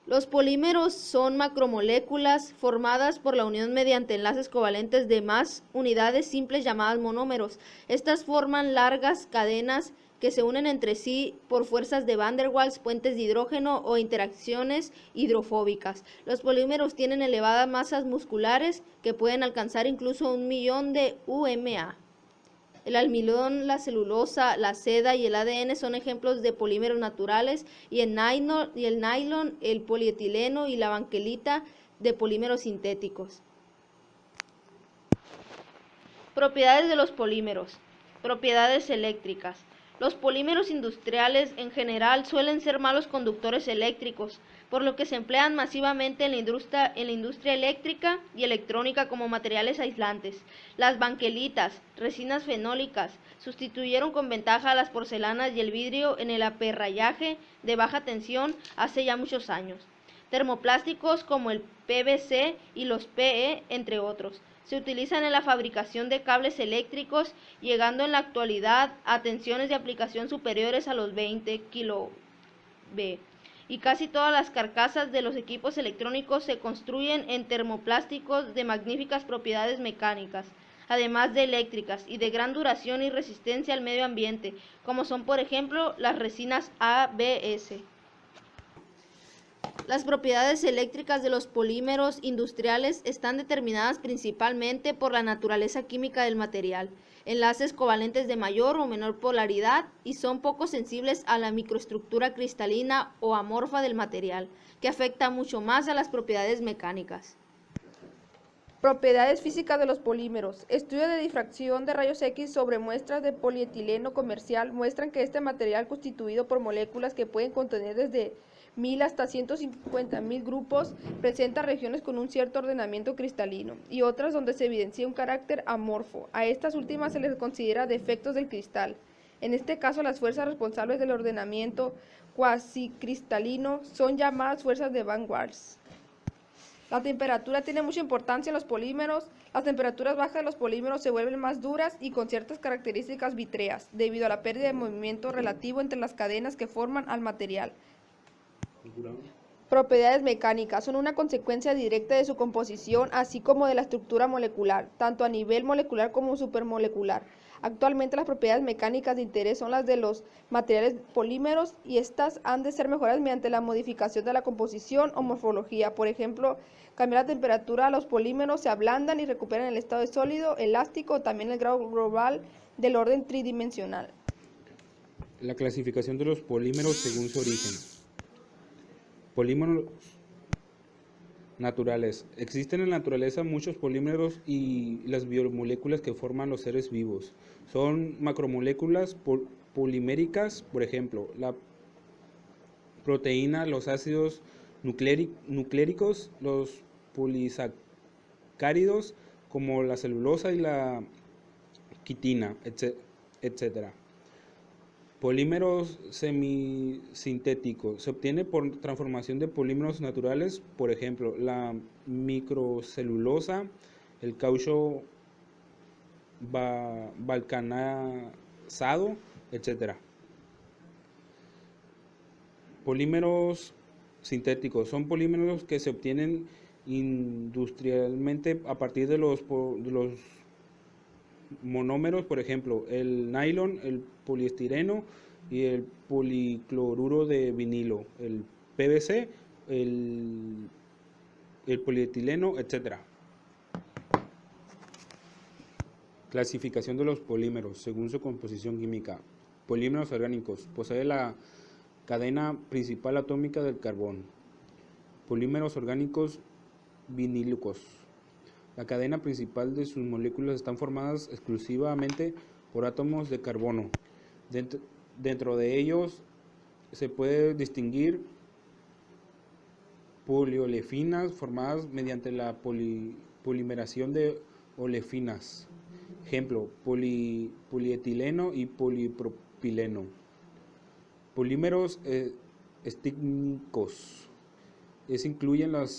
Los polímeros son macromoléculas formadas por la unión mediante enlaces covalentes de más unidades simples llamadas monómeros. Estas forman largas cadenas que se unen entre sí por fuerzas de Van der Waals, puentes de hidrógeno o interacciones hidrofóbicas. Los polímeros tienen elevadas masas musculares que pueden alcanzar incluso 1.000.000 de UMA. El almidón, la celulosa, la seda y el ADN son ejemplos de polímeros naturales y el nylon, el polietileno y la banquelita de polímeros sintéticos. Propiedades de los polímeros. Propiedades eléctricas. Los polímeros industriales en general suelen ser malos conductores eléctricos, por lo que se emplean masivamente en la industria eléctrica y electrónica como materiales aislantes. Las banquelitas, resinas fenólicas, sustituyeron con ventaja a las porcelanas y el vidrio en el aperrayaje de baja tensión hace ya muchos años. Termoplásticos como el PVC y los PE, entre otros, se utilizan en la fabricación de cables eléctricos, llegando en la actualidad a tensiones de aplicación superiores a los 20 kV. Y casi todas las carcasas de los equipos electrónicos se construyen en termoplásticos de magníficas propiedades mecánicas, además de eléctricas y de gran duración y resistencia al medio ambiente, como son por ejemplo las resinas ABS. Las propiedades eléctricas de los polímeros industriales están determinadas principalmente por la naturaleza química del material, enlaces covalentes de mayor o menor polaridad y son poco sensibles a la microestructura cristalina o amorfa del material, que afecta mucho más a las propiedades mecánicas. Propiedades físicas de los polímeros. Estudio de difracción de rayos X sobre muestras de polietileno comercial muestran que este material constituido por moléculas que pueden contener desde 1000 hasta 150.000 grupos presenta regiones con un cierto ordenamiento cristalino y otras donde se evidencia un carácter amorfo. A estas últimas se les considera defectos del cristal. En este caso, las fuerzas responsables del ordenamiento cuasicristalino son llamadas fuerzas de Van Waals. La temperatura tiene mucha importancia en los polímeros. Las temperaturas bajas de los polímeros se vuelven más duras y con ciertas características vítreas, debido a la pérdida de movimiento relativo entre las cadenas que forman al material. Propiedades mecánicas son una consecuencia directa de su composición, así como de la estructura molecular, tanto a nivel molecular como supermolecular. Actualmente las propiedades mecánicas de interés son las de los materiales polímeros y estas han de ser mejoradas mediante la modificación de la composición o morfología. Por ejemplo, cambiar la temperatura a los polímeros, se ablandan y recuperan el estado de sólido, elástico o también el grado global del orden tridimensional. La clasificación de los polímeros según su origen. Polímeros naturales. Existen en la naturaleza muchos polímeros y las biomoléculas que forman los seres vivos. Son macromoléculas poliméricas, por ejemplo, la proteína, los ácidos nucleicos, los polisacáridos como la celulosa y la quitina, etc. Polímeros semisintéticos. Se obtiene por transformación de polímeros naturales, por ejemplo, la microcelulosa, el caucho balcanizado, etc. Polímeros sintéticos. Son polímeros que se obtienen industrialmente a partir de los monómeros, por ejemplo, el nylon, el poliestireno y el policloruro de vinilo, el PVC, el polietileno, etc. Clasificación de los polímeros según su composición química. Polímeros orgánicos. Posee la cadena principal atómica del carbón. Polímeros orgánicos vinílicos. La cadena principal de sus moléculas están formadas exclusivamente por átomos de carbono. Dentro de ellos se puede distinguir poliolefinas formadas mediante la polimeración de olefinas. Ejemplo, polietileno y polipropileno. Polímeros estíquicos. Incluyen las